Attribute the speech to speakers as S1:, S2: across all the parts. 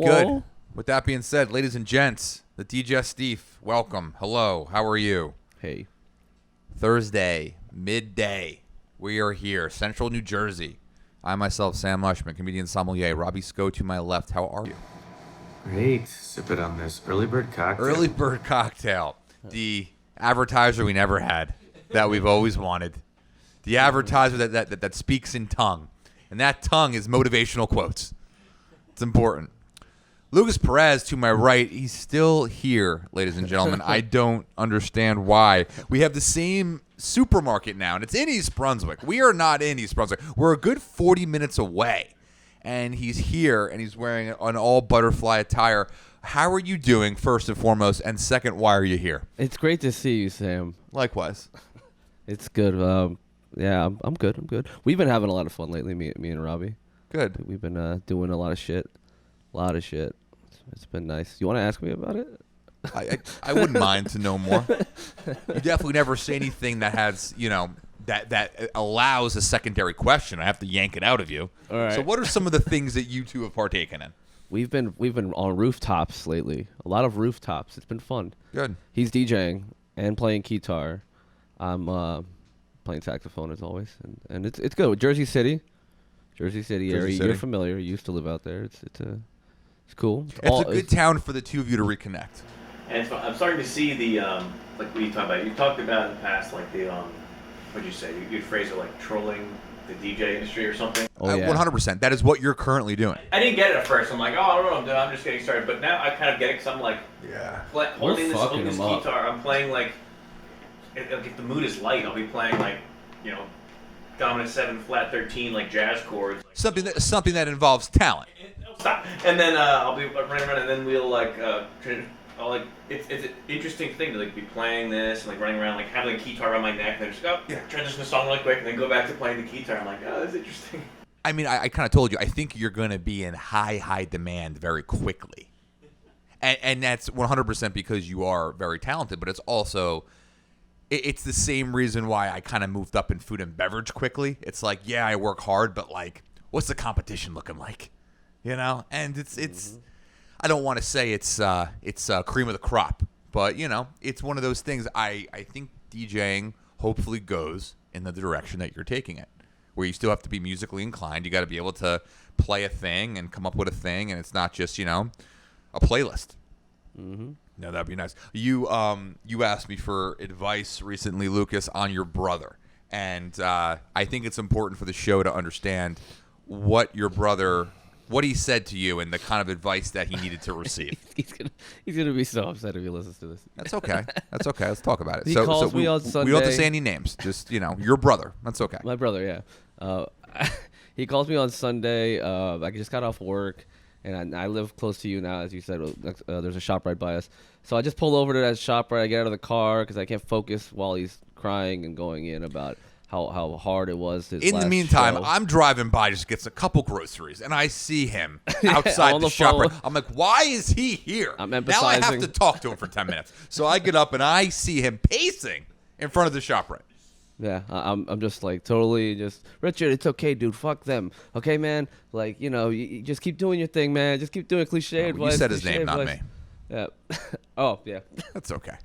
S1: Good. With that being said, ladies and gents, the Digestif, welcome. Hello. How are you?
S2: Hey.
S1: Thursday, midday. We are here, Central New Jersey. I myself, Sam Mushman, comedian sommelier. Robbie Sco to my left. How are you?
S3: Great. Sip it on this early bird cocktail.
S1: Early bird cocktail. The advertiser we never had that we've always wanted. The advertiser that speaks in tongue. And that tongue is motivational quotes. It's important. Lucas Perez to my right, he's still here, ladies and gentlemen. I don't understand why. We have the same supermarket now, and it's in East Brunswick. We are not in East Brunswick. We're a good 40 minutes away, and he's here, and he's wearing an all-butterfly attire. How are you doing, first and foremost, and second, why are you here?
S2: It's great to see you, Sam.
S1: Likewise.
S2: It's good. Yeah, I'm good. I'm good. We've been having a lot of fun lately, me and Robbie.
S1: Good.
S2: We've been doing a lot of shit. It's been nice. You want to ask me about it?
S1: I wouldn't mind to know more. You definitely never say anything that has, that allows a secondary question. I have to yank it out of you.
S2: All right.
S1: So what are some of the things that you two have partaken in?
S2: We've been on rooftops lately. A lot of rooftops. It's been fun.
S1: Good.
S2: He's DJing and playing guitar. I'm playing saxophone as always, and it's good. Jersey City area. You're familiar. You used to live out there. It's cool.
S1: It's a good town for the two of you to reconnect.
S4: And I'm starting to see the like what you talked about. You talked about in the past like the what'd you say? You'd phrase it like trolling the DJ industry or something.
S2: Oh, yeah.
S1: 100%. That is what you're currently doing.
S4: I didn't get it at first. I'm like, oh, I don't know what I'm doing. I'm just getting started. But now I kind of get it because I'm like, holding this guitar. I'm playing like if the mood is light, I'll be playing like dominant 7 flat 13 like jazz chords.
S1: Something that involves talent.
S4: Stop. And then I'll be running around, and then we'll it's an interesting thing to like be playing this and like running around, like having a guitar around my neck, and then just transition the song really quick, and then go back to playing the guitar. I'm like, oh, that's interesting.
S1: I mean, I kind of told you. I think you're going to be in high demand very quickly, and that's 100% because you are very talented. But it's also it's the same reason why I kind of moved up in food and beverage quickly. It's like, yeah, I work hard, but like, what's the competition looking like? And it's I don't want to say it's cream of the crop, but it's one of those things. I think DJing hopefully goes in the direction that you're taking it, where you still have to be musically inclined. You got to be able to play a thing and come up with a thing, and it's not just a playlist. Mm-hmm. No, that'd be nice. You asked me for advice recently, Lucas, on your brother, and I think it's important for the show to understand what he said to you and the kind of advice that he needed to receive.
S2: he's gonna be so upset if he listens to this.
S1: That's okay. Let's talk about it.
S2: He calls me on Sunday.
S1: We don't have to say any names. Just your brother. That's okay.
S2: My brother, yeah. He calls me on Sunday. I just got off work, and I live close to you now, as you said. There's a shop right by us, so I just pull over to that shop. Right, I get out of the car because I can't focus while he's crying and going in about how hard it was.
S1: In the meantime,
S2: show.
S1: I'm driving by, just gets a couple groceries, and I see him outside the shop. Right. I'm like, why is he here?
S2: I'm empathizing.
S1: Now I have to talk to him for 10 minutes. So I get up, and I see him pacing in front of the shop right.
S2: Yeah, I'm just like totally just, Richard, it's okay, dude. Fuck them. Okay, man? Like, you just keep doing your thing, man. Just keep doing cliche advice.
S1: You said his name, not me.
S2: Yeah. Oh, yeah.
S1: That's okay.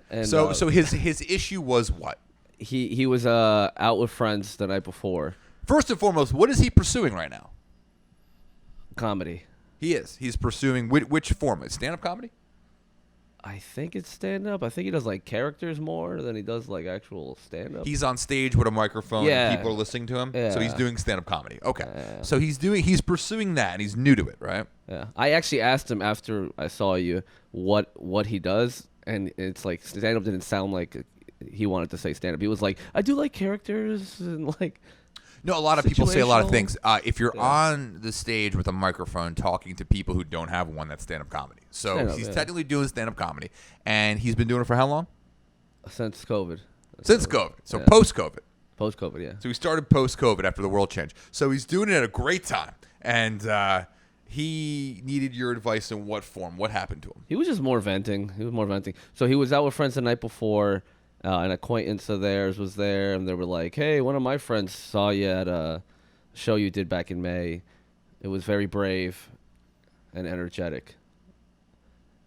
S2: And,
S1: so his issue was what?
S2: He was out with friends the night before.
S1: First and foremost, what is he pursuing right now?
S2: Comedy.
S1: He is. He's pursuing which form? Stand-up comedy?
S2: I think it's stand-up. I think he does like characters more than he does like actual stand-up.
S1: He's on stage with a microphone.
S2: Yeah.
S1: And people are listening to him.
S2: Yeah.
S1: So he's doing stand-up comedy. Okay.
S2: Yeah.
S1: So he's pursuing that, and he's new to it, right?
S2: Yeah. I actually asked him after I saw you what he does, and it's like stand-up didn't sound like he wanted to say stand-up. He was like, I do like characters and like.
S1: No, a lot of people say a lot of things. If you're on the stage with a microphone talking to people who don't have one, that's stand-up comedy. So
S2: stand-up,
S1: he's technically doing stand-up comedy, and he's been doing it for how long?
S2: Since COVID.
S1: Since COVID. So post-COVID.
S2: Post-COVID, yeah.
S1: So he started post-COVID after the world changed. So he's doing it at a great time, and he needed your advice in what form? What happened to him?
S2: He was just more venting. So he was out with friends the night before. An acquaintance of theirs was there, and they were like, hey, one of my friends saw you at a show you did back in May. It was very brave. and energetic,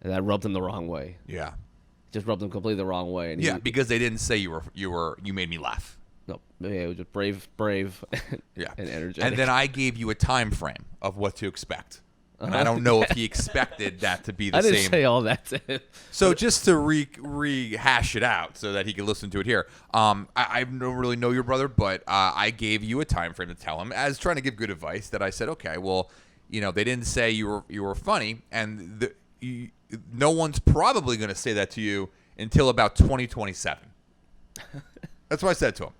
S2: and that rubbed him the wrong way.
S1: Yeah.
S2: Just rubbed him completely the wrong way. And
S1: Yeah, because they didn't say you made me laugh.
S2: No, yeah, it was just brave,
S1: Yeah.
S2: and energetic.
S1: And then I gave you a time frame of what to expect. And I don't know if he expected that to be the same.
S2: I didn't say all that to him.
S1: So just to rehash it out so that he can listen to it here. I don't really know your brother, but I gave you a time frame to tell him as trying to give good advice that I said, okay, well, they didn't say you were funny, and no one's probably going to say that to you until about 2027. That's what I said to him.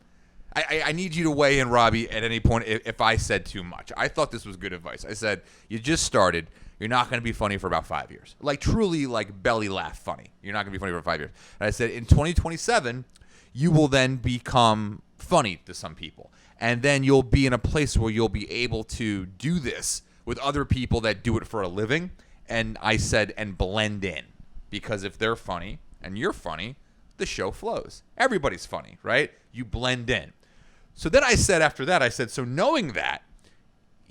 S1: I need you to weigh in, Robbie, at any point if I said too much. I thought this was good advice. I said, you just started. You're not going to be funny for about 5 years. Like, truly, like, belly laugh funny. You're not going to be funny for 5 years. And I said, in 2027, you will then become funny to some people. And then you'll be in a place where you'll be able to do this with other people that do it for a living. And I said, and blend in. Because if they're funny and you're funny, the show flows. Everybody's funny, right? You blend in. So then I said after that, so knowing that,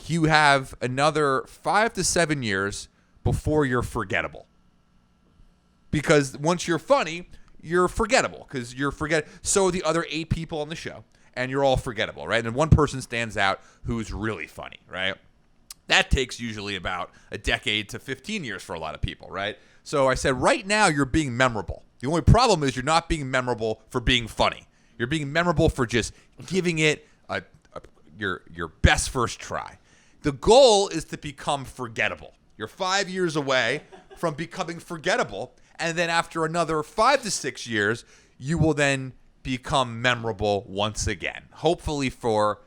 S1: you have another 5 to 7 years before you're forgettable. Because once you're funny, you're forgettable. Because so are the other 8 people on the show, and you're all forgettable, right? And one person stands out who's really funny, right? That takes usually about a decade to 15 years for a lot of people, right? So I said, right now you're being memorable. The only problem is you're not being memorable for being funny. You're being memorable for just giving it your best first try. The goal is to become forgettable. You're 5 years away from becoming forgettable, and then after another 5 to 6 years, you will then become memorable once again, hopefully for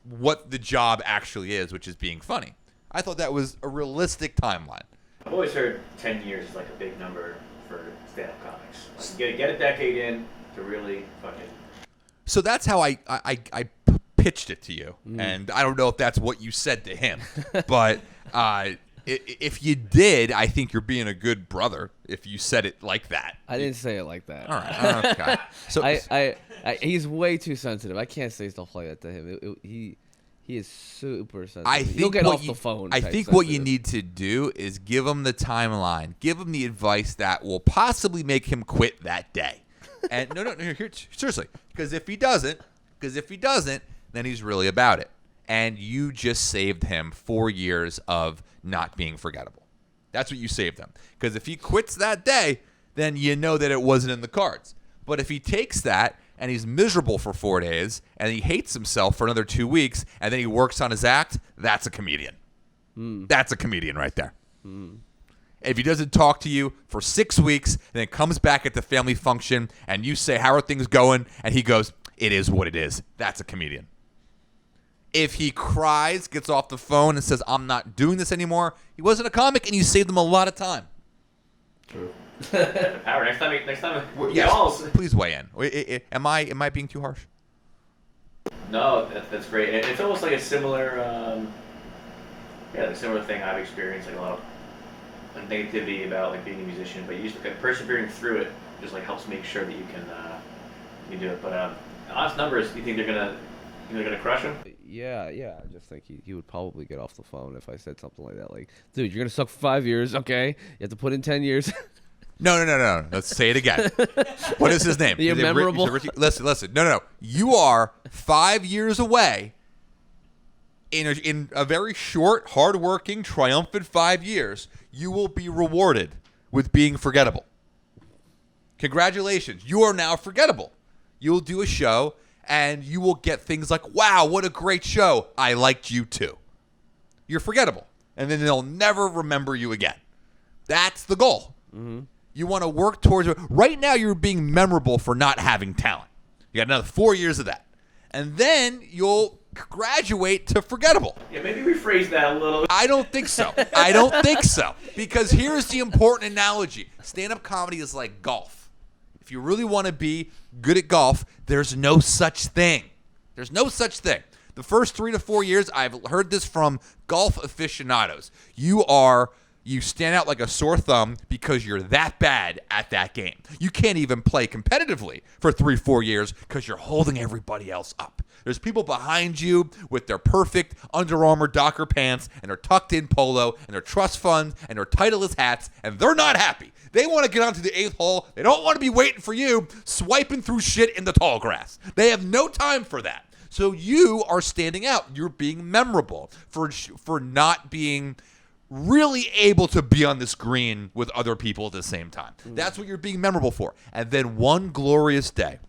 S1: what the job actually is, which is being funny. I thought that was a realistic timeline.
S4: I've always heard 10 years is like a big number for stand-up comics. Like get a decade in to really fucking...
S1: So that's how I pitched it to you, and I don't know if that's what you said to him, but if you did, I think you're being a good brother if you said it like that.
S2: I didn't say it like that.
S1: All right, okay. So
S2: he's way too sensitive. I can't say stuff like that to him. He is super sensitive.
S1: I think
S2: he'll get off the phone.
S1: I think what you need to do is give him the timeline, give him the advice that will possibly make him quit that day. And no, here, seriously, because if he doesn't, then he's really about it. And you just saved him 4 years of not being forgettable. That's what you saved him. Because if he quits that day, then you know that it wasn't in the cards. But if he takes that and he's miserable for 4 days and he hates himself for another 2 weeks and then he works on his act, that's a comedian. That's a comedian right there. If he doesn't talk to you for 6 weeks and then comes back at the family function and you say, how are things going? And he goes, it is what it is. That's a comedian. If he cries, gets off the phone and says, I'm not doing this anymore, he wasn't a comic and you saved him a lot of time.
S4: True. Power. Next time.
S1: Yes, please weigh in. Am I being too harsh?
S4: No, that's great. It's almost like a similar, a similar thing I've experienced, like a lot of negativity about like being a musician, but you just like persevering through it just like helps make sure that you can do it. But honest numbers, you think they're gonna crush him?
S2: Yeah. I just think he would probably get off the phone if I said something like that. Like, dude, you're gonna suck for 5 years, okay? You have to put in 10 years.
S1: No. Let's say it again. What is his name?
S2: The memorable.
S1: Listen. No. You are 5 years away. In a very short, hardworking, triumphant 5 years, you will be rewarded with being forgettable. Congratulations. You are now forgettable. You'll do a show, and you will get things like, wow, what a great show. I liked you too. You're forgettable. And then they'll never remember you again. That's the goal. Mm-hmm. You want to work towards it. Right now, you're being memorable for not having talent. You got another 4 years of that. And then you'll graduate to forgettable.
S4: Yeah, maybe rephrase that a little.
S1: I don't think so. Because here's the important analogy. Stand-up comedy is like golf. If you really want to be good at golf, there's no such thing. There's no such thing. The first 3 to 4 years, I've heard this from golf aficionados. You You stand out like a sore thumb because you're that bad at that game. You can't even play competitively for 3-4 years because you're holding everybody else up. There's people behind you with their perfect Under Armour Docker pants and their tucked in polo and their trust funds and their Titleist hats, and they're not happy. They want to get onto the 8th hole. They don't want to be waiting for you swiping through shit in the tall grass. They have no time for that. So you are standing out. You're being memorable for not being really able to be on this green with other people at the same time. That's what you're being memorable for. And then one glorious day,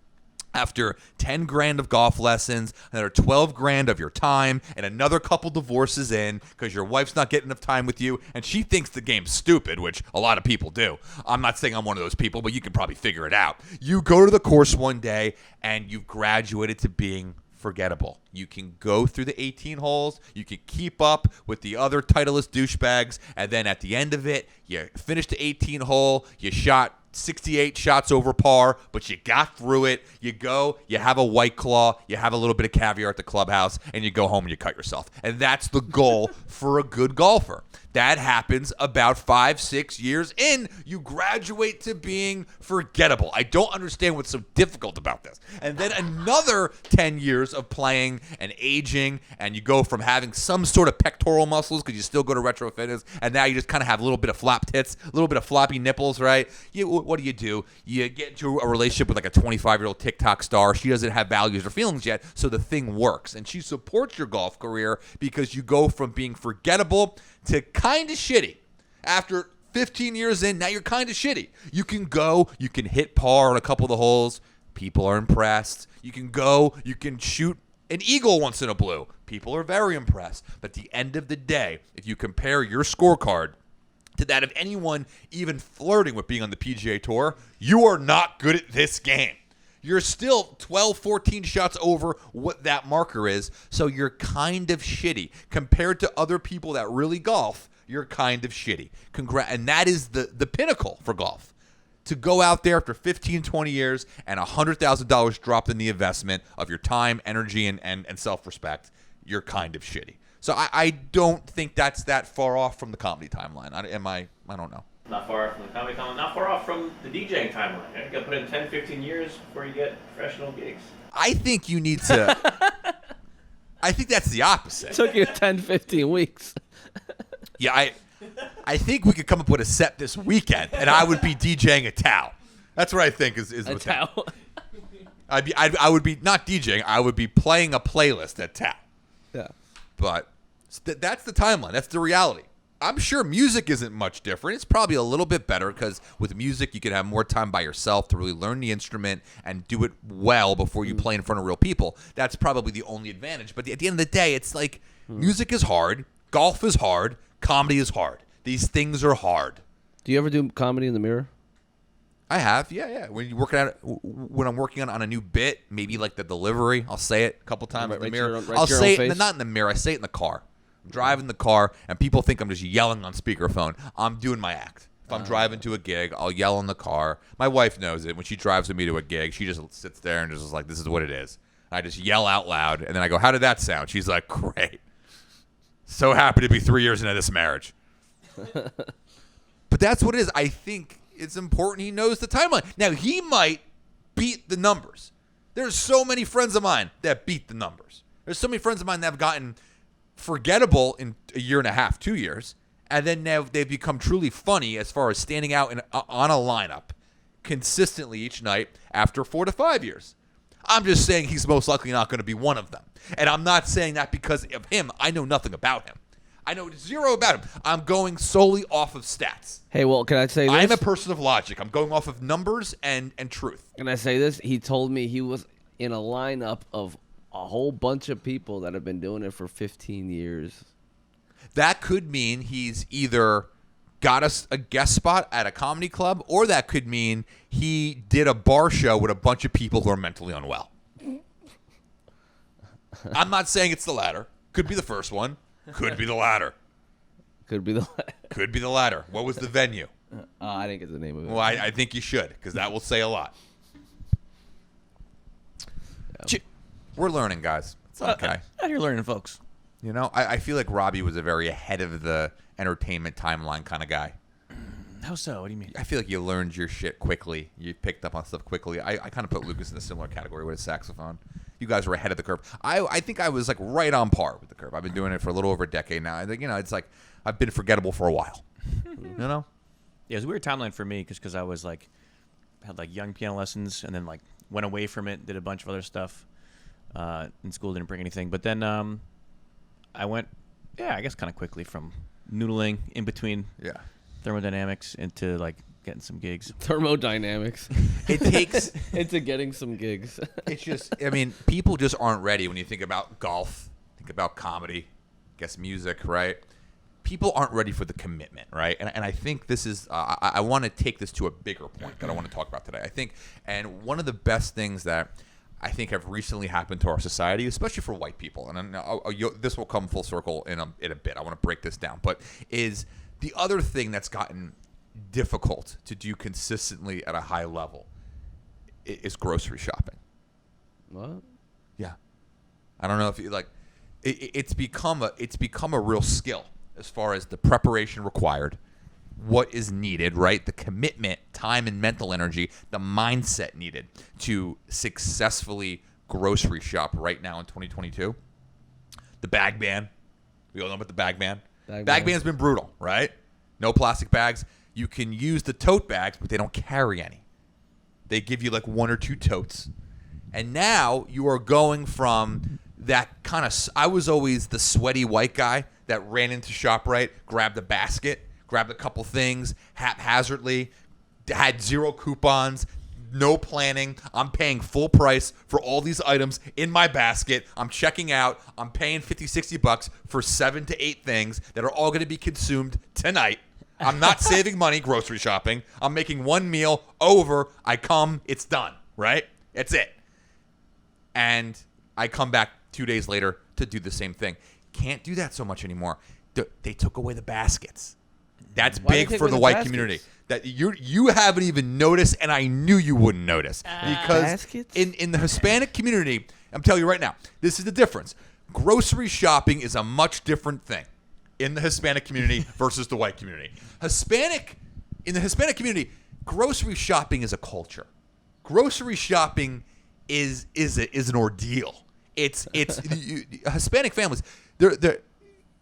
S1: after 10 grand of golf lessons, another 12 grand of your time, and another couple divorces in because your wife's not getting enough time with you, and she thinks the game's stupid, which a lot of people do. I'm not saying I'm one of those people, but you can probably figure it out. You go to the course one day, and you've graduated to being forgettable. You can go through the 18 holes, you can keep up with the other Titleist douchebags, and then at the end of it, you finish the 18 hole, you shot 68 shots over par, but you got through it. You go, you have a White Claw, you have a little bit of caviar at the clubhouse, and you go home and you cut yourself. And that's the goal for a good golfer. That happens about 5-6 years in. You graduate to being forgettable. I don't understand what's so difficult about this. And then another 10 years of playing and aging, and you go from having some sort of pectoral muscles because you still go to retro fitness, and now you just kind of have a little bit of flap tits, a little bit of floppy nipples, right? What do? You get into a relationship with like a 25-year-old TikTok star. She doesn't have values or feelings yet, so the thing works. And she supports your golf career because you go from being forgettable to kind of shitty. After 15 years in, now you're kind of shitty. You can go, you can hit par on a couple of the holes. People are impressed. You can go, you can shoot an eagle once in a blue. People are very impressed. But at the end of the day, if you compare your scorecard to that of anyone even flirting with being on the PGA Tour, you are not good at this game. You're still 12, 14 shots over what that marker is, so you're kind of shitty. Compared to other people that really golf, you're kind of shitty. And that is the pinnacle for golf. To go out there after 15, 20 years and $100,000 dropped in the investment of your time, energy, and self-respect, you're kind of shitty. So I don't think that's that far off from the comedy timeline. I don't know.
S4: Not far off from the comedy timeline. Not far off from the DJing timeline. You got to put in 10, 15 years before you get professional gigs.
S1: I think you need to... I think that's the opposite.
S2: It took you 10, 15 weeks.
S1: Yeah, I think we could come up with a set this weekend, and I would be DJing a Tao. That's what I think is
S2: A Tao.
S1: I would be not DJing. I would be playing a playlist at Tao.
S2: Yeah.
S1: But that's the timeline. That's the reality. I'm sure music isn't much different. It's probably a little bit better because with music, you can have more time by yourself to really learn the instrument and do it well before you play in front of real people. That's probably the only advantage. But at the end of the day, it's like music is hard, golf is hard, comedy is hard. These things are hard.
S2: Do you ever do comedy in the mirror?
S1: I have, yeah. When I'm working on a new bit, maybe like the delivery, I'll say it a couple times in the mirror. I'll say it not in the mirror. I say it in the car. I'm driving the car, and people think I'm just yelling on speakerphone. I'm doing my act. If I'm driving to a gig, I'll yell in the car. My wife knows it. When she drives with me to a gig, she just sits there and just is like, "This is what it is." I just yell out loud, and then I go, "How did that sound?" She's like, "Great. So happy to be 3 years into this marriage." But that's what it is. I think it's important he knows the timeline. Now, he might beat the numbers. There's so many friends of mine that beat the numbers. There's so many friends of mine that have gotten forgettable in a year and a half, 2 years, and then now they've become truly funny as far as standing out on a lineup consistently each night after 4 to 5 years. I'm just saying he's most likely not going to be one of them. And I'm not saying that because of him. I know nothing about him. I know zero about him. I'm going solely off of stats.
S2: Hey, well, can I say this?
S1: I'm a person of logic. I'm going off of numbers and truth.
S2: Can I say this? He told me he was in a lineup of a whole bunch of people that have been doing it for 15 years.
S1: That could mean he's either got us a guest spot at a comedy club, or that could mean he did a bar show with a bunch of people who are mentally unwell. I'm not saying it's the latter. Could be the first one. Could be the latter.
S2: Could be the
S1: Could be the latter. What was the venue?
S2: I didn't get the name of it.
S1: Well, I think you should, because that will say a lot.
S2: Yeah.
S1: We're learning, guys. It's okay.
S5: You're learning, folks.
S1: You know, I feel like Robbie was a very ahead of the entertainment timeline kind of guy.
S5: How so? What do you mean?
S1: I feel like you learned your shit quickly. You picked up on stuff quickly. I kind of put Lucas in a similar category with his saxophone. You guys were ahead of the curve. I think I was like right on par with the curve. I've been doing it for a little over a decade now. I think, you know, it's like I've been forgettable for a while. You know?
S5: Yeah, it was a weird timeline for me because I was like had like young piano lessons and then like went away from it, did a bunch of other stuff in school, didn't bring anything. But then I went, I guess kind of quickly from noodling in between thermodynamics into like getting some gigs.
S2: Thermodynamics.
S1: It takes
S2: into getting some gigs.
S1: It's just, I mean, people just aren't ready when you think about golf, think about comedy, guess music, right? People aren't ready for the commitment, right? And I think this is, I want to take this to a bigger point that I want to talk about today. I think, and one of the best things that I think have recently happened to our society, especially for white people, and this will come full circle in a bit. I want to break this down, but is the other thing that's gotten difficult to do consistently at a high level is grocery shopping.
S2: What?
S1: Yeah, I don't know if you like. It's become a real skill as far as the preparation required, what is needed, right? The commitment, time, and mental energy, the mindset needed to successfully grocery shop right now in 2022. The bag ban. We all know about the bag ban. Bag ban's been brutal, right? No plastic bags. You can use the tote bags, but they don't carry any. They give you like 1 or 2 totes. And now you are going from that kind of, I was always the sweaty white guy that ran into ShopRite, grabbed a basket, grabbed a couple things haphazardly, had 0 coupons, no planning. I'm paying full price for all these items in my basket. I'm checking out. I'm paying $50, $60 for 7 to 8 things that are all going to be consumed tonight. I'm not saving money grocery shopping. I'm making one meal over. I come, it's done, right? That's it. And I come back 2 days later to do the same thing. Can't do that so much anymore. They took away the baskets. That's big for the white community. That you haven't even noticed, and I knew you wouldn't notice. Because in the Hispanic community, I'm telling you right now, this is the difference. Grocery shopping is a much different thing in the Hispanic community versus the white community. In the Hispanic community, grocery shopping is a culture. Grocery shopping is an ordeal. It's Hispanic families.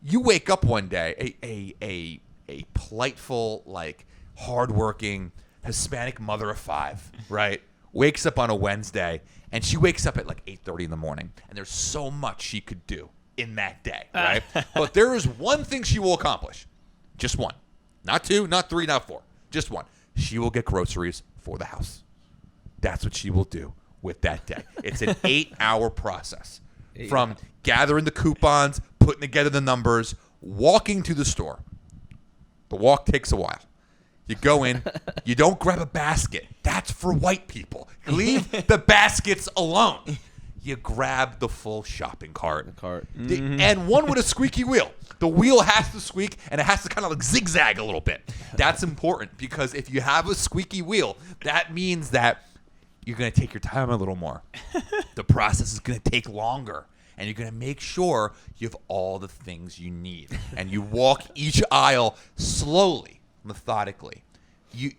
S1: You wake up one day, a politeful, like hardworking Hispanic mother of 5, right? Wakes up on a Wednesday, and she wakes up at like 8:30 in the morning, and there's so much she could do in that day, right? But there is one thing she will accomplish. Just one. Not 2, not 3, not 4. Just one. She will get groceries for the house. That's what she will do with that day. It's an 8-hour process. From gathering the coupons, putting together the numbers, walking to the store. The walk takes a while. You go in. You don't grab a basket. That's for white people. Leave the baskets alone. You grab the full shopping cart. And one with a squeaky wheel. The wheel has to squeak, and it has to kind of like zigzag a little bit. That's important because if you have a squeaky wheel, that means that you're going to take your time a little more. The process is going to take longer. And you're going to make sure you have all the things you need. And you walk each aisle slowly, methodically.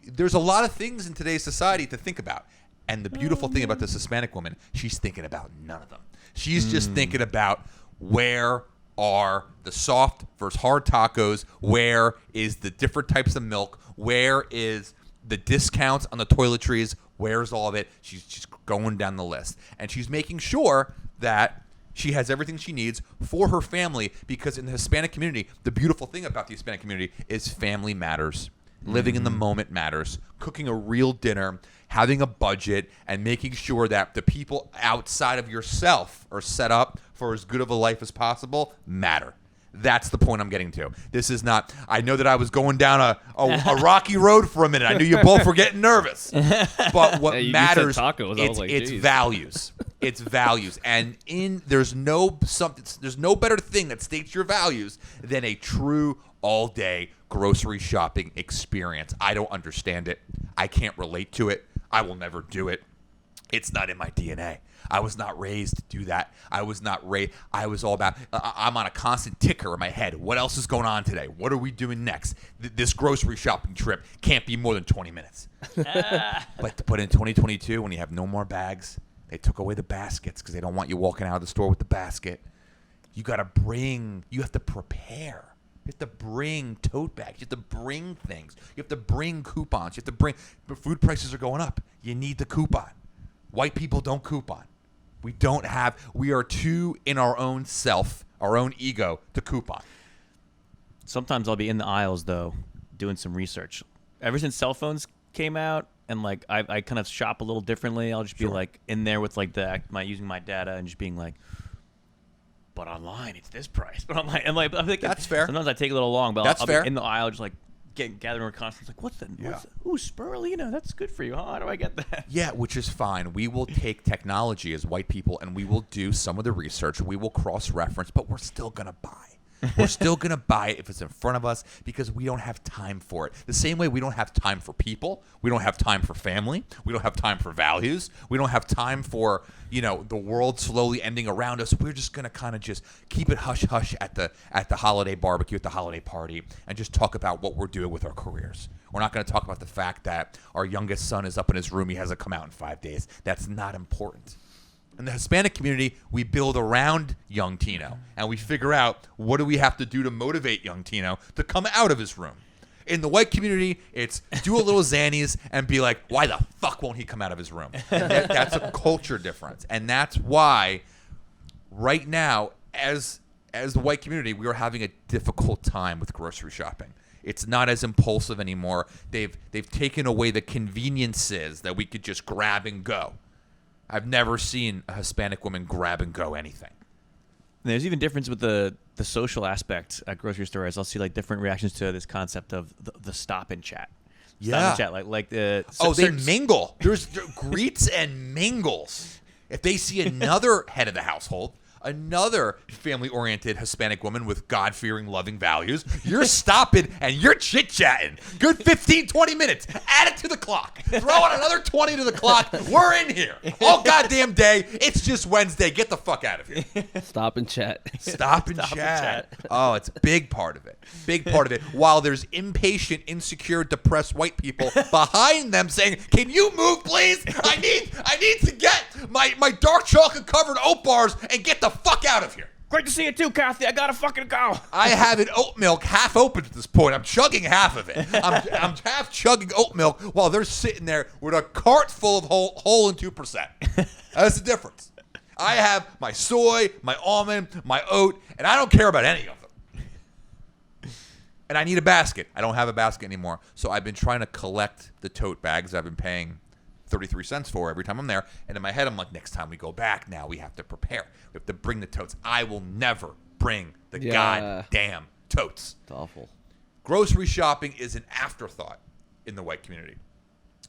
S1: There's a lot of things in today's society to think about. And the beautiful thing about this Hispanic woman, she's thinking about none of them. She's just thinking about where are the soft versus hard tacos, where is the different types of milk, where is the discounts on the toiletries, where's all of it. She's going down the list. And she's making sure that she has everything she needs for her family because in the Hispanic community, the beautiful thing about the Hispanic community is family matters. Living in the moment matters. Cooking a real dinner, having a budget, and making sure that the people outside of yourself are set up for as good of a life as possible matter. That's the point I'm getting to. This is not, I know that I was going down a rocky road for a minute. I knew you both were getting nervous. But what matters, it's values. It's values. And there's no better thing that states your values than a true all-day grocery shopping experience. I don't understand it. I can't relate to it. I will never do it. It's not in my DNA. I was not raised to do that. I was not raised. I was all about, I'm on a constant ticker in my head. What else is going on today? What are we doing next? This grocery shopping trip can't be more than 20 minutes. But in 2022, when you have no more bags, they took away the baskets because they don't want you walking out of the store with the basket. You have to prepare. You have to bring tote bags. You have to bring things. You have to bring coupons. But food prices are going up. You need the coupon. White people don't coupon. We are too in our own self, our own ego to coupon.
S5: Sometimes I'll be in the aisles, though, doing some research. Ever since cell phones came out, and like I kind of shop a little differently, I'll just be like in there with like using my data and just being like, but online it's this price. But I'm thinking
S1: That's fair.
S5: Sometimes I take a little long, but
S1: That's
S5: I'll
S1: fair.
S5: be in the aisle just like gathering reconnaissance. Like, what's that? Ooh, spirulina. That's good for you. How do I get that?
S1: Yeah, which is fine. We will take technology as white people and we will do some of the research. We will cross-reference, but we're still going to buy. We're still going to buy it if it's in front of us because we don't have time for it. The same way we don't have time for people. We don't have time for family. We don't have time for values. We don't have time for, the world slowly ending around us. We're just going to kind of just keep it hush-hush at the holiday barbecue, at the holiday party, and just talk about what we're doing with our careers. We're not going to talk about the fact that our youngest son is up in his room. He hasn't come out in 5 days. That's not important. In the Hispanic community, we build around young Tino, and we figure out what do we have to do to motivate young Tino to come out of his room. In the white community, it's do a little Xannies and be like, why the fuck won't he come out of his room? That's a culture difference, and that's why right now, as the white community, we are having a difficult time with grocery shopping. It's not as impulsive anymore. They've taken away the conveniences that we could just grab and go. I've never seen a Hispanic woman grab and go anything.
S5: There's even difference with the social aspect at grocery stores. I'll see like different reactions to this concept of the stop and chat.
S1: Yeah.
S5: Stop and chat,
S1: they mingle. There's greets and mingles. If they see another head of the household, another family-oriented Hispanic woman with God-fearing, loving values, you're stopping and you're chit-chatting. Good 15, 20 minutes. Add it to the clock. Throw out another 20 to the clock. We're in here. All goddamn day. It's just Wednesday. Get the fuck out of here.
S2: Stop and chat.
S1: Stop and chat. Oh, it's a big part of it. Big part of it. While there's impatient, insecure, depressed white people behind them saying, can you move, please? I need to get my dark chocolate-covered oat bars and get the fuck out of here.
S5: Great to see you too, Kathy. I gotta fucking go.
S1: I have an oat milk half open at this point. I'm chugging half of it. I'm half chugging oat milk while they're sitting there with a cart full of whole and 2%. That's the difference. I have my soy, my almond, my oat, and I don't care about any of them. And I need a basket. I don't have a basket anymore. So I've been trying to collect the tote bags I've been paying 33 cents for every time I'm there. And in my head, I'm like, next time we go back, now we have to prepare. We have to bring the totes. I will never bring the goddamn totes.
S2: It's awful.
S1: Grocery shopping is an afterthought in the white community.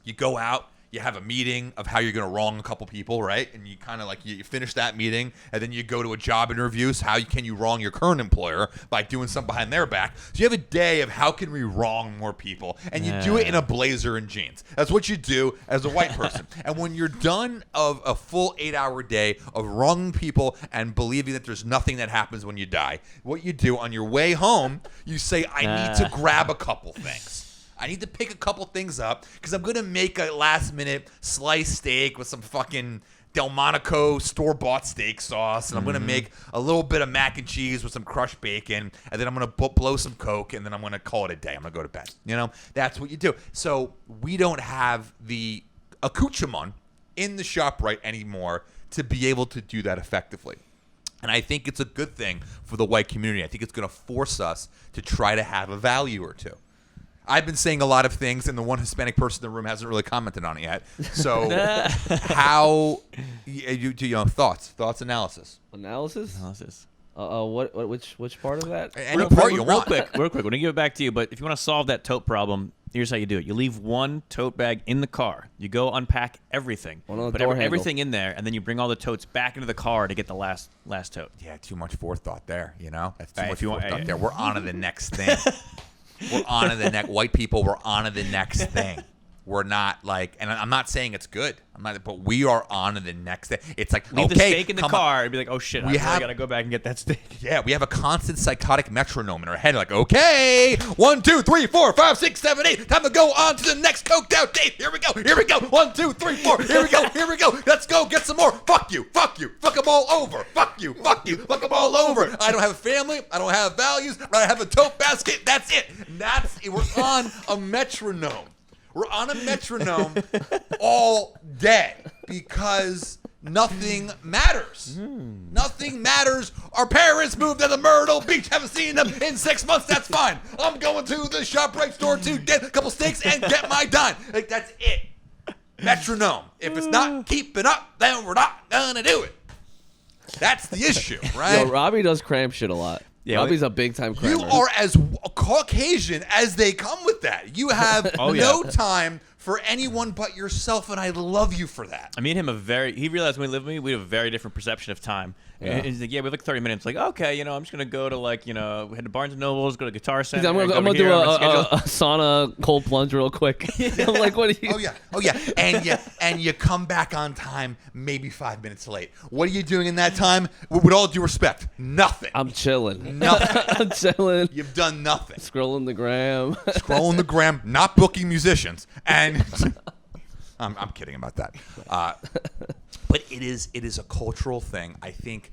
S1: You go out, you have a meeting of how you're going to wrong a couple people, right? And you kind of like, you finish that meeting, and then you go to a job interview. So how can you wrong your current employer by doing something behind their back? So you have a day of how can we wrong more people? And you do it in a blazer and jeans. That's what you do as a white person. And when you're done of a full 8-hour day of wronging people and believing that there's nothing that happens when you die, what you do on your way home, you say, I need to grab a couple things. I need to pick a couple things up because I'm going to make a last-minute sliced steak with some fucking Delmonico store-bought steak sauce, and I'm going to make a little bit of mac and cheese with some crushed bacon, and then I'm going to blow some Coke, and then I'm going to call it a day. I'm going to go to bed. That's what you do. So we don't have the accoutrement in the ShopRite anymore to be able to do that effectively. And I think it's a good thing for the white community. I think it's going to force us to try to have a value or two. I've been saying a lot of things, and the one Hispanic person in the room hasn't really commented on it yet. So, how you do thoughts, analysis?
S2: Which part of that?
S1: Any part you want.
S5: Real quick. We're going to give it back to you. But if you want to solve that tote problem, here's how you do it. You leave one tote bag in the car. You go unpack everything. Put everything in there, and then you bring all the totes back into the car to get the last tote.
S1: Yeah, too much forethought there. That's too much forethought there. We're on to the next thing. We're on to the next. White people, we're on to the next thing. We're not like, and I'm not saying it's good. But we are on to the next day. It's like,
S5: leave
S1: okay,
S5: the steak in the car and be like, oh shit, I gotta go back and get that steak.
S1: Yeah, we have a constant psychotic metronome in our head. Like, okay, 1, 2, 3, 4, 5, 6, 7, 8. Time to go on to the next coked out date. Here we go. 1, 2, 3, 4. Here we go. Let's go get some more. Fuck you. Fuck them all over. Fuck you. Fuck them all over. I don't have a family. I don't have values. I have a tote basket. That's it. We're on a metronome. We're on a metronome all day because nothing matters. Nothing matters. Our parents moved to the Myrtle Beach. Haven't seen them in 6 months. That's fine. I'm going to the ShopRite store to get a couple steaks and get my dime. Like, that's it. Metronome. If it's not keeping up, then we're not going to do it. That's the issue, right?
S2: Yo, Robbie does cram shit a lot. Yeah, Robbie's a big time crammer.
S1: You are as Caucasian as they come with that. You have no time for anyone but yourself, and I love you for that.
S5: I mean, he realized when he lived with me, we have a very different perception of time. Yeah. And he's like, yeah, we have like 30 minutes. Like, okay, I'm just going to go to head to Barnes & Noble's, go to Guitar Center.
S2: I'm going to do a sauna cold plunge real quick. I'm like, what are you?
S1: Oh, yeah. And you come back on time, maybe 5 minutes late. What are you doing in that time? With all due respect, nothing.
S2: I'm chilling.
S1: Nothing.
S2: I'm chilling.
S1: You've done nothing.
S2: Scrolling the gram.
S1: Not booking musicians. And I'm kidding about that. But it is a cultural thing. I think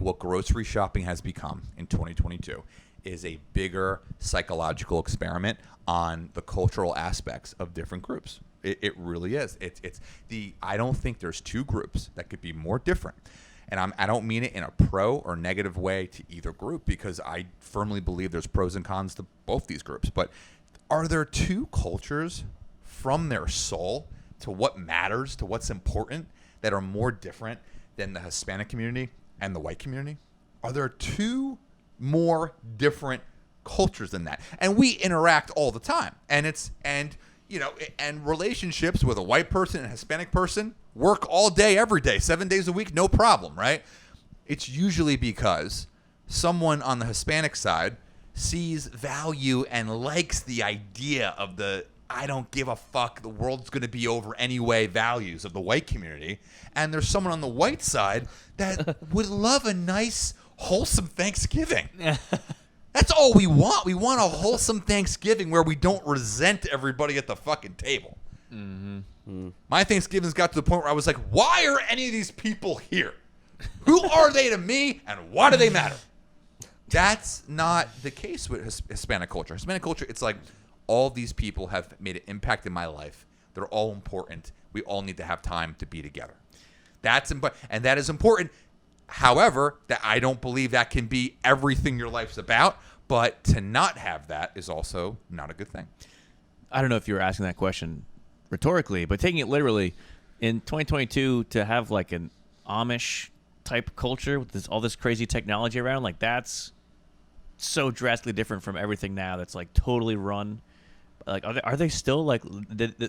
S1: what grocery shopping has become in 2022 is a bigger psychological experiment on the cultural aspects of different groups. It really is. I don't think there's two groups that could be more different. And I don't mean it in a pro or negative way to either group, because I firmly believe there's pros and cons to both these groups. But are there two cultures from their soul to what matters, to what's important, that are more different than the Hispanic community and the white community? Are there two more different cultures than that? And we interact all the time. And relationships with a white person and a Hispanic person work all day, every day, 7 days a week, no problem, right? It's usually because someone on the Hispanic side sees value and likes the idea of the I don't give a fuck, the world's going to be over anyway values of the white community. And there's someone on the white side that would love a nice, wholesome Thanksgiving. That's all we want. We want a wholesome Thanksgiving where we don't resent everybody at the fucking table. Mm-hmm. My Thanksgivings got to the point where I was like, why are any of these people here? Who are they to me, and why do they matter? That's not the case with Hispanic culture. Hispanic culture, it's like, all these people have made an impact in my life. They're all important. We all need to have time to be together. That's important, and that is important. However, that I don't believe that can be everything your life's about. But to not have that is also not a good thing.
S5: I don't know if you were asking that question rhetorically, but taking it literally, in 2022, to have like an Amish type culture with all this crazy technology around, like that's so drastically different from everything now. That's like totally run. Like, are they still like?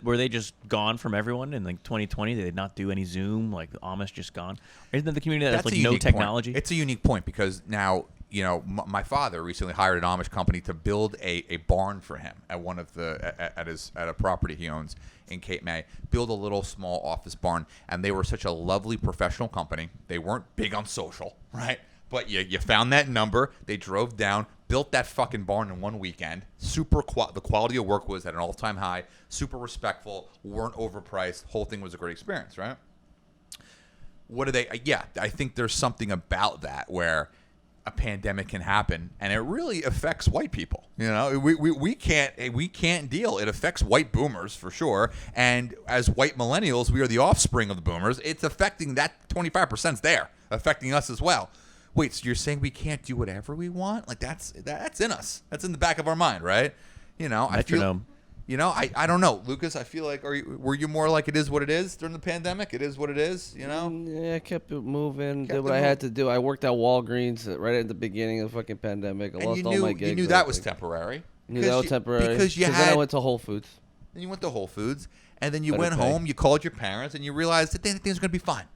S5: Were they just gone from everyone in like 2020? They did not do any Zoom. Like the Amish just gone. Isn't that the community that's like no technology?
S1: It's a unique point because now my father recently hired an Amish company to build a barn for him at one of at a property he owns in Cape May. Build a little small office barn, and they were such a lovely professional company. They weren't big on social, right? But you found that number. They drove down, built that fucking barn in one weekend. The quality of work was at an all-time high. Super respectful. Weren't overpriced. Whole thing was a great experience, right? What do they? Yeah, I think there's something about that where a pandemic can happen, and it really affects white people. We can't deal. It affects white boomers for sure. And as white millennials, we are the offspring of the boomers. It's affecting that 25%'s there, affecting us as well. Wait, so you're saying we can't do whatever we want? Like that's in us. That's in the back of our mind, right?
S5: Metronome.
S1: I don't know, Lucas. I feel like were you more like it is what it is during the pandemic? It is what it is, Yeah,
S2: I kept it moving. Did what I had to do. I worked at Walgreens right at the beginning of the fucking pandemic. I lost all my gigs.
S1: You knew that was temporary.
S2: Because then I went to Whole Foods.
S1: Then you went to Whole Foods, and then you went home. You called your parents, and you realized that things are going to be fine.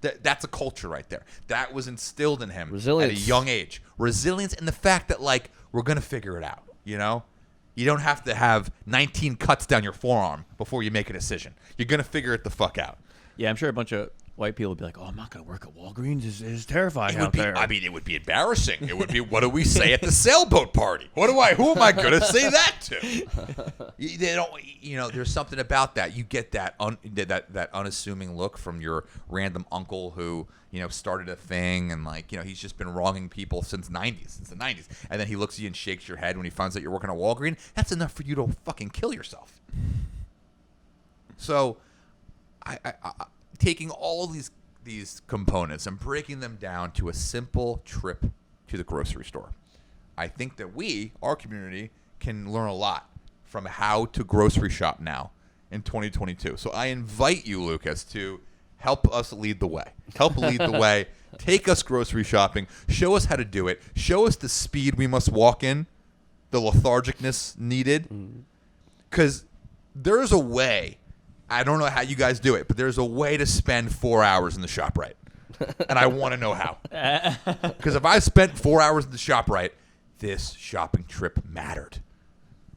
S1: That's a culture right there. That was instilled in him at a young age. Resilience and the fact that, like, we're going to figure it out, You You don't have to have 19 cuts down your forearm before you make a decision. You're going to figure it the fuck out.
S5: Yeah, I'm sure a bunch of white people would be like, "Oh, I'm not going to work at Walgreens. It's terrifying
S1: It would
S5: out
S1: be,
S5: there."
S1: I mean, it would be embarrassing. It would be, what do we say at the sailboat party? Who am I going to say that to? They don't, there's something about that. You get that that unassuming look from your random uncle who, started a thing and he's just been wronging people since the 90s. And then he looks at you and shakes your head when he finds out you're working at Walgreens. That's enough for you to fucking kill yourself. So, I taking all of these components and breaking them down to a simple trip to the grocery store. I think that our community, can learn a lot from how to grocery shop now in 2022. So I invite you, Lucas, to help us lead the way. Take us grocery shopping. Show us how to do it. Show us the speed we must walk in, the lethargicness needed. Because there's a way. I don't know how you guys do it, but there's a way to spend 4 hours in the ShopRite. And I want to know how. Because if I spent 4 hours in the ShopRite, this shopping trip mattered.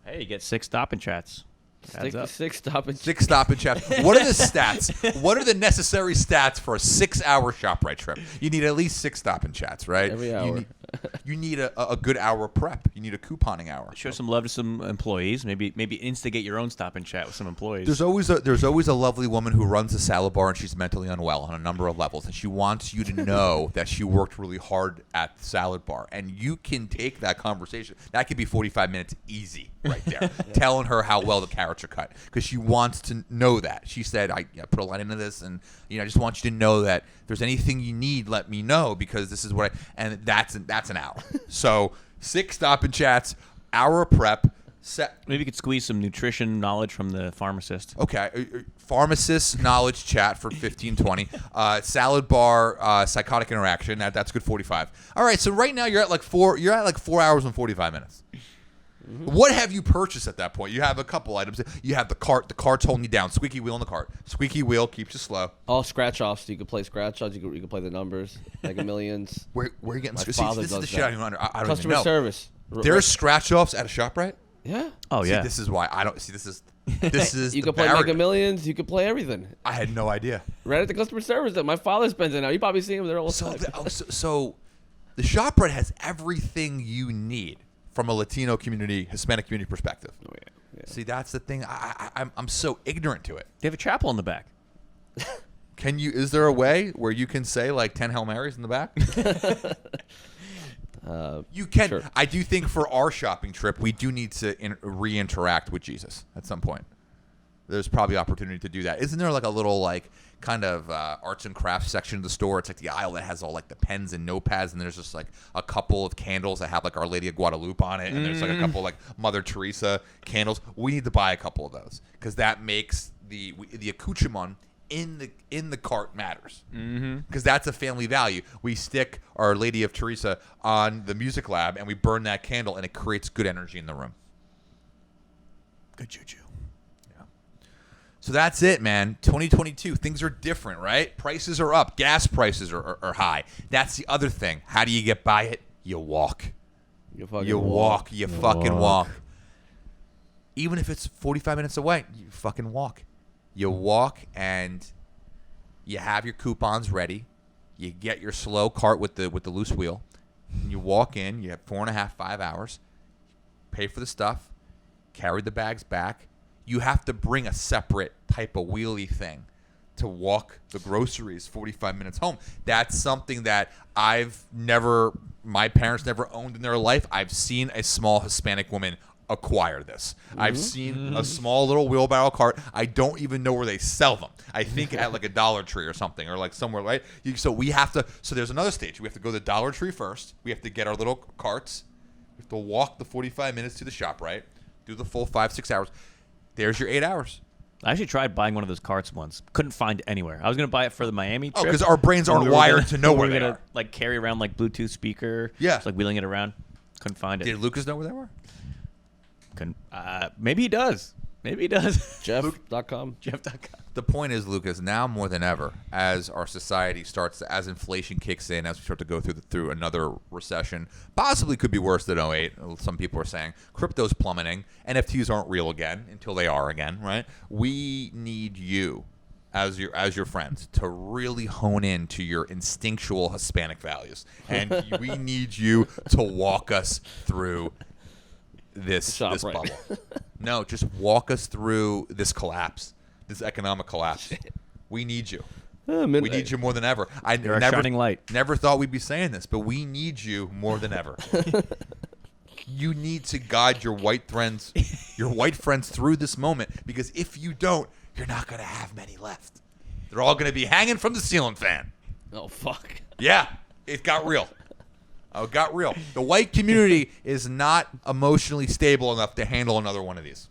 S5: Hey, you get 6 stop and chats.
S2: Six stop and
S1: chats. What are the stats? What are the necessary stats for a 6-hour ShopRite trip? You need at least 6 stop and chats, right?
S2: Every hour.
S1: You need a good hour prep. You need a couponing hour.
S5: Show some love to some employees. Maybe instigate your own stop and chat with some employees.
S1: There's always a lovely woman who runs a salad bar and she's mentally unwell on a number of levels, and she wants you to know that she worked really hard at the salad bar, and you can take that conversation. That could be 45 minutes easy right there, telling her how well the carrots are cut, because she wants to know that. She said, I put a lot into this, and I just want you to know that if there's anything you need, let me know, because this is what and that's an hour. So 6 stop and chats, hour prep.
S5: Maybe you could squeeze some nutrition knowledge from the pharmacist.
S1: Okay, pharmacist knowledge chat for 15-20. Salad bar, psychotic interaction. That's good 45. All right, so right now you're at like 4 hours and 45 minutes. What have you purchased at that point? You have a couple items. You have the cart. The cart's holding you down. Squeaky wheel in the cart. Squeaky wheel keeps you slow.
S2: All scratch offs. You can play scratch offs. You can play the numbers. Mega Millions.
S1: Where are you getting?
S2: My
S1: See,
S2: father
S1: this is
S2: does
S1: the shit
S2: that.
S1: I don't under. I don't
S2: Customer
S1: even know.
S2: service.
S1: There's scratch offs at a ShopRite.
S2: Yeah.
S5: Oh yeah.
S1: See, this is why I don't see. This is
S2: You
S1: the
S2: can play
S1: barrier.
S2: Mega Millions. You can play everything.
S1: I had no idea.
S2: Right at the customer service that my father spends it now. You probably see him there all the
S1: So
S2: time.
S1: so the ShopRite has everything you need from a Latino community, Hispanic community perspective.
S2: Oh yeah.
S1: See, that's the thing. I'm so ignorant to it.
S5: They have a chapel in the back.
S1: Is there a way where you can say like 10 Hail Marys in the back? You can.
S2: Sure.
S1: I do think for our shopping trip, we do need to re-interact with Jesus at some point. There's probably opportunity to do that. Isn't there like a little kind of arts and crafts section of the store? It's like the aisle that has all like the pens and notepads, and there's just like a couple of candles that have like Our Lady of Guadalupe on it, and there's like a couple like Mother Teresa candles. We need to buy a couple of those because that makes the accoutrement in the cart matters, because that's a family value. We stick Our Lady of Teresa on the music lab and we burn that candle, and it creates good energy in the room. Good juju. Yeah. So that's it, man. 2022, things are different, right? Prices are up. Gas prices are high. That's the other thing. How do you get by it? You walk.
S2: You fucking
S1: You fucking walk. Even if it's 45 minutes away, you fucking walk. You walk and you have your coupons ready. You get your slow cart with the loose wheel. And you walk in. You have 4.5, 5 hours. Pay for the stuff. Carry the bags back. You have to bring a separate type of wheelie thing to walk the groceries 45 minutes home. That's something that my parents never owned in their life. I've seen a small Hispanic woman acquire this. I've seen a small little wheelbarrow cart. I don't even know where they sell them. I think at like a Dollar Tree or something, or like somewhere, right? So there's another stage. We have to go to the Dollar Tree first. We have to get our little carts. We have to walk the 45 minutes to the ShopRite, do the full 5-6 hours. There's your 8 hours.
S5: I actually tried buying one of those carts once. Couldn't find it anywhere. I was going to buy it for the Miami trip.
S1: Oh, because our brains aren't wired to know where they are.
S5: Like carry around like Bluetooth speaker.
S1: Yeah.
S5: Just, like wheeling it around. Couldn't find it.
S1: Did Lucas know where they were?
S5: Couldn't. Maybe he does. Maybe he does.
S2: Jeff.com.
S5: Jeff.com.
S1: The point is, Lucas, now more than ever, as our society starts, as inflation kicks in, as we start to go through another recession, possibly could be worse than '08. Some people are saying crypto's plummeting. NFTs aren't real again until they are again, right? We need you as your friends to really hone in to your instinctual Hispanic values, and we need you to walk us through this bubble. No, just walk us through this collapse. This economic collapse. We need you. We need you more than ever.
S5: You're a shining light.
S1: Never thought we'd be saying this, but we need you more than ever. You need to guide your white friends through this moment, because if you don't, you're not going to have many left. They're all going to be hanging from the ceiling fan.
S2: Oh, fuck.
S1: Yeah, it got real. Oh, it got real. The white community is not emotionally stable enough to handle another one of these.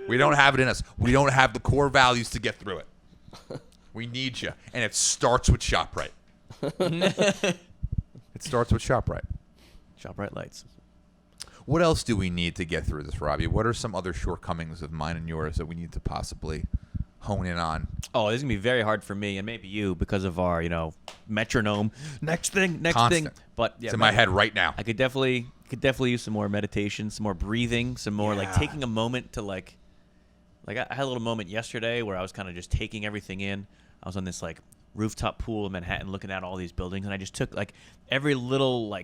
S1: We don't have it in us. We don't have the core values to get through it. We need you. And it starts with ShopRite. It starts with ShopRite.
S5: ShopRite lights.
S1: What else do we need to get through this, Robbie? What are some other shortcomings of mine and yours that we need to possibly hone in on?
S5: Oh, this is going to be very hard for me and maybe you because of our, metronome. Next thing.
S1: Constant.
S5: But yeah,
S1: it's in my head right now.
S5: I could definitely use some more meditation, some more breathing, some more taking a moment to I had a little moment yesterday where I was kind of just taking everything in. I was on this rooftop pool in Manhattan looking at all these buildings, and I just took every little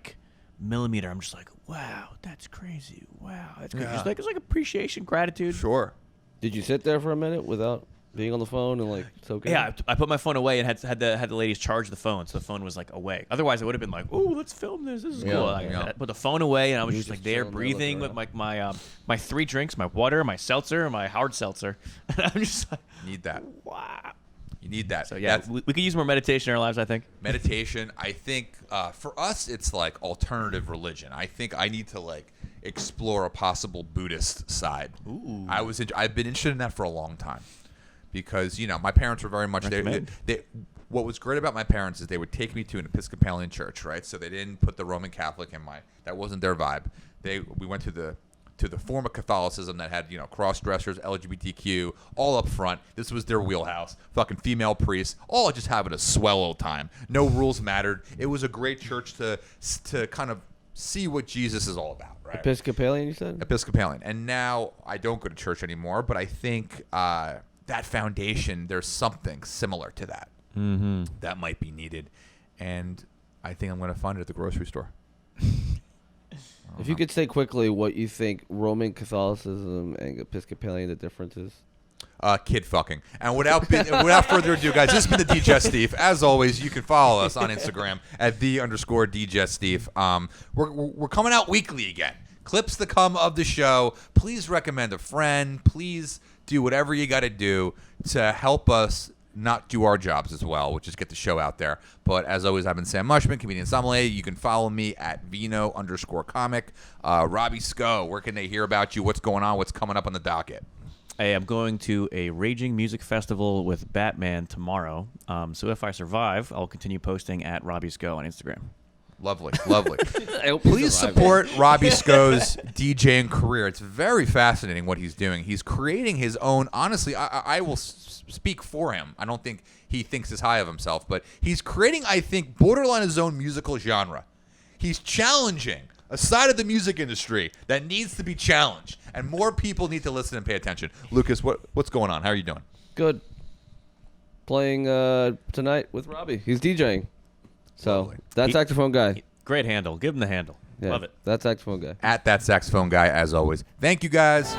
S5: millimeter. I'm just like, wow, that's crazy. Wow, that's crazy.
S1: Yeah.
S5: It's appreciation, gratitude.
S1: Sure.
S2: Did you sit there for a minute without being on the phone and soak in?
S5: Yeah, I put my phone away and had the ladies charge the phone, so the phone was away. Otherwise, it would have been oh, let's film this. This is cool. I put the phone away, and I was just there breathing with my 3 drinks, my water, my seltzer, my hard seltzer. And I'm just
S1: Need that.
S5: wow.
S1: You need that.
S5: So yeah, we could use more meditation in our lives, I think.
S1: Meditation, I think for us it's alternative religion. I think I need to explore a possible Buddhist side.
S5: Ooh.
S1: I've been interested in that for a long time, because my parents were very much they what was great about my parents is they would take me to an Episcopalian church, right? So they didn't put the Roman Catholic in that wasn't their vibe. We went to the form of Catholicism that had, cross dressers, LGBTQ, all up front. This was their wheelhouse. Fucking female priests, all just having a swell old time. No rules mattered. It was a great church to kind of see what Jesus is all about, right?
S2: Episcopalian, you said?
S1: Episcopalian. And now I don't go to church anymore, but I think that foundation, there's something similar to that that might be needed. And I think I'm going to find it at the grocery store.
S2: If you could say quickly what you think Roman Catholicism and Episcopalian, the difference is.
S1: Kid fucking. And without further ado, guys, this has been the Digestif. As always, you can follow us on Instagram at @the_Digestif. We're coming out weekly again. Clips that come of the show. Please recommend a friend. Please do whatever you got to do to help us not do our jobs as well, which is get the show out there. But as always, I've been Sam Mushman, comedian sommelier. You can follow me at Vino_comic. Robbie Sco, where can they hear about you? What's going on? What's coming up on the docket?
S5: Hey, I'm going to a raging music festival with Batman tomorrow. So if I survive, I'll continue posting at Robbie Sco on Instagram.
S1: Lovely.
S2: Please
S1: support Robbie Sco's DJing career. It's very fascinating what he's doing. He's creating his own. Honestly, I will speak for him. I don't think he thinks as high of himself, but he's creating, I think, borderline his own musical genre. He's challenging a side of the music industry that needs to be challenged, and more people need to listen and pay attention. Lucas, what's going on? How are you doing?
S2: Good. Playing tonight with Robbie. He's DJing. So
S1: Lovely.
S2: that saxophone guy.
S5: Great handle. Give him the handle.
S2: Yeah,
S5: Love it.
S2: that saxophone guy.
S1: At that saxophone guy, as always. Thank you, guys.